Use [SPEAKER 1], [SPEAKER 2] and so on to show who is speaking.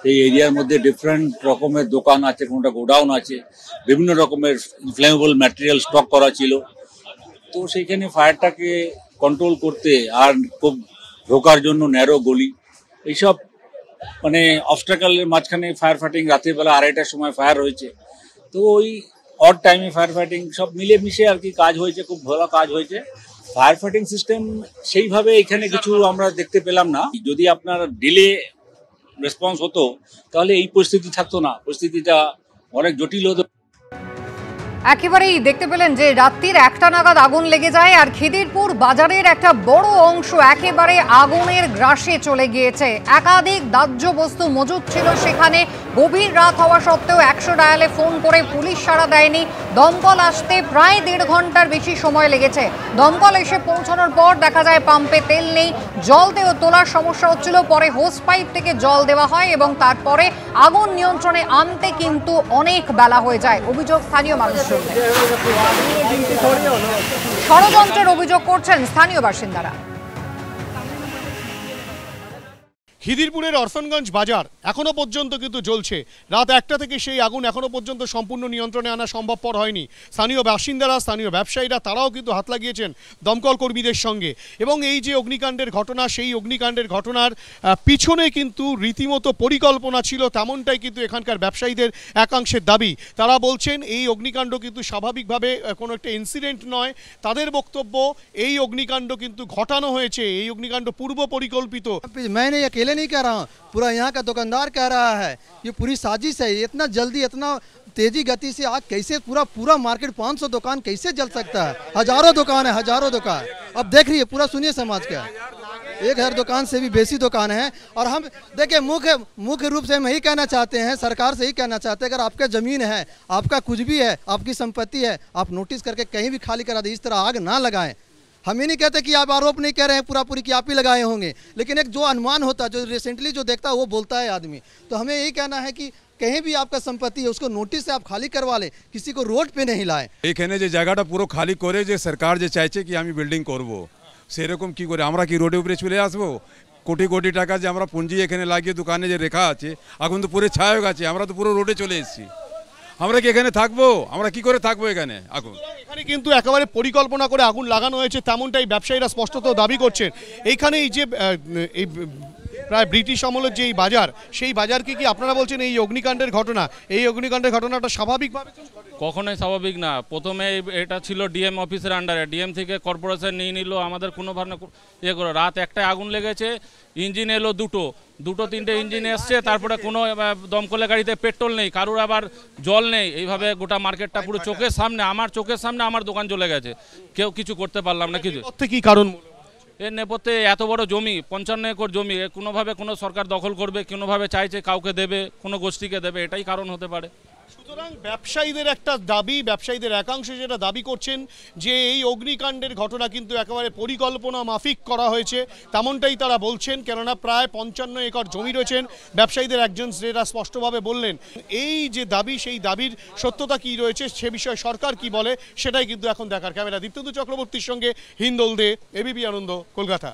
[SPEAKER 1] এই এরিয়ার মধ্যে ডিফারেন্ট রকমের দোকান আছে, কোনটা গোডাউন আছে, বিভিন্ন রকমের ইনফ্লেমেবল ম্যাটেরিয়াল স্টক করা ছিল। তো সেইখানে ফায়ারটাকে কন্ট্রোল করতে আর খুব ঢোকার জন্য ন্যারো গলি, এইসব মানে অবস্টাকলের মাঝখানে ফায়ার ফাইটিং, রাতের বেলা 2:30টার সময় ফায়ার হয়েছে। তো ওই অড টাইমে ফায়ার ফাইটিং সব মিলেমিশে আর কি কাজ হয়েছে, খুব ভালো কাজ হয়েছে। ফায়ার ফাইটিং সিস্টেম সেইভাবে এখানে কিছু আমরা দেখতে পেলাম না। যদি আপনার ডিলে রেসপন্স হতো তাহলে এই পরিস্থিতি থাকতো না, পরিস্থিতিটা অনেক জটিল হতো।
[SPEAKER 2] একেবারেই দেখতে পেলেন যে রাত্রির 1টা নাগাদ আগুন লেগে যায় আর খিদিরপুর বাজারের একটা বড় অংশ একেবারে আগুনের গ্রাসে চলে গিয়েছে। একাধিক দাহ্য বস্তু মজুদ ছিল সেখানে। গভীর রাত হওয়া সত্ত্বেও 100 ডায়ালে ফোন করে পুলিশ সাড়া দেয়নি। দমকল আসতে প্রায় 1.5 ঘন্টার বেশি সময় লেগেছে। দমকল এসে পৌঁছানোর পর দেখা যায় পাম্পে তেল নেই, জল তোলার সমস্যা হচ্ছিল। পরে হোস পাইপ থেকে জল দেওয়া হয় এবং তারপরে আগুন নিয়ন্ত্রণে আনতে কিন্তু অনেক বেলা হয়ে যায়। অভিযোগ স্থানীয় মানুষজন, ষড়যন্ত্রের অভিযোগ করছেন স্থানীয় বাসিন্দারা।
[SPEAKER 3] খিদিরপুরের অরফানগঞ্জ বাজার এখনো পর্যন্ত কিন্তু জ্বলছে। রাত 1টা থেকে সেই আগুন এখনো পর্যন্ত সম্পূর্ণ নিয়ন্ত্রণে আনা সম্ভবপর হয়নি। স্থানীয় বাসিন্দারা, স্থানীয় ব্যবসায়ীরা তারাও কিন্তু হাত লাগিয়েছেন দমকল কর্মীদের সঙ্গে। এবং এই যে অগ্নিকাণ্ডের ঘটনা, সেই অগ্নিকাণ্ডের ঘটনার পিছনে কিন্তু রীতিমতো পরিকল্পনা ছিল, তেমনটাই কিন্তু এখানকার ব্যবসায়ীদের একাংশের দাবি। তারা বলছেন এই অগ্নিকাণ্ড কিন্তু স্বাভাবিকভাবে কোনো একটা ইনসিডেন্ট নয়। তাদের বক্তব্য এই অগ্নিকাণ্ড কিন্তু ঘটানো হয়েছে, এই অগ্নিকাণ্ড পূর্ব পরিকল্পিত।
[SPEAKER 4] नहीं कह रहा हूँ, पूरा यहाँ का दुकानदार कह रहा है ये पूरी साजिश है। इतना जल्दी, इतना तेजी गति से आग कैसे, पूरा मार्केट 500 दुकान कैसे जल सकता है? हजारों दुकान है, हजारों दुकान। अब देख रही है, पूरा सुनिए समाज का 1000 दुकान से भी बेसी दुकान है। और हम देखिए मुख्य रूप से हम यही कहना चाहते हैं, सरकार से यही कहना चाहते हैं, अगर आपका ज़मीन है, आपका कुछ भी है, आपकी संपत्ति है, आप नोटिस करके कहीं भी खाली करा दें। इस तरह आग ना लगाएं। हम ये नहीं कहते कि आप आरोप नहीं कह रहे हैं पूरी कि आप ही लगाए होंगे, लेकिन एक जो अनुमान होता है, जो रिसेंटली जो देखता है वो बोलता है आदमी। तो हमें यही कहना है कि कहीं भी आपका संपत्ति है उसको नोटिस से आप खाली करवा ले, किसी को रोड पे नहीं लाए।
[SPEAKER 5] এখানে যে জায়গাটা পুরো খালি করে যে সরকার যে চাইছে কি আমি বিল্ডিং করব, সেরকম কি করে আমরা কি রোডের উপরে চলে আসবো? কোটি কোটি টাকা যে আমরা পুঁজি এখানে লাগিয়ে দোকানে যে রেখা আছে, এখন তো পুরো ছায়া গেছে, আমরা তো পুরো রোডে চলে এসেছি। আমরা কি এখানে থাকবো? আমরা কি করে থাকবো এখানে? আগুন
[SPEAKER 3] এখানে কিন্তু একেবারে পরিকল্পনা করে আগুন লাগানো হয়েছে, তেমনটাই ব্যবসায়ীরা স্পষ্টত দাবি করছেন। এইখানে এই যে এই প্রায় ব্রিটিশ আমলের যে এই বাজার, সেই বাজারকে কি আপনারা বলছেন এই অগ্নিকাণ্ডের ঘটনা, এই অগ্নিকাণ্ডের ঘটনাটা স্বাভাবিকভাবে?
[SPEAKER 6] কখনোই স্বাভাবিক না। প্রথমে এটা ছিল ডিএম অফিসের আন্ডারে, ডিএম থেকে কর্পোরেশন নিয়ে নিল, আমাদের কোনো ভাবনা ইয়ে করে। রাত 1টায় আগুন লেগেছে, ইঞ্জিন এলো দুটো তিনটে ইঞ্জিন এসছে, তারপরে কোনো দমকলের গাড়িতে পেট্রোল নেই, কারুর আবার জল নেই। এইভাবে গোটা মার্কেটটা পুরো চোখের সামনে, আমার চোখের সামনে আমার দোকান জ্বলে গেছে, কেউ কিছু করতে পারলাম না কিছু।
[SPEAKER 3] কি কারণ?
[SPEAKER 6] এর নেপথ্যে এত বড় জমি, 55 একর জমি, কোনোভাবে কোনো সরকার দখল করবে, কোনোভাবে চাইছে কাউকে দেবে, কোনো গোষ্ঠীকে দেবে, এটাই কারণ হতে পারে।
[SPEAKER 3] সুতরাং ব্যবসায়ীদের একটা দাবি, ব্যবসায়ীদের একাংশ যেটা দাবি করছেন যে এই অগ্নিকাণ্ডের ঘটনা কিন্তু একেবারে পরিকল্পনা মাফিক করা হয়েছে, তেমনটাই তারা বলছেন। কেননা প্রায় 55 একর জমি রয়েছেন। ব্যবসায়ীদের একজন যেটা স্পষ্টভাবে বললেন, এই যে দাবি, সেই দাবির সত্যতা কি রয়েছে, সে বিষয়ে সরকার কি বলে, সেটাই কিন্তু এখন দেখার। ক্যামেরা দীপ্তেন্দু চক্রবর্তীর সঙ্গে হিন্দোল দে, এবিপি আনন্দ, কলকাতা।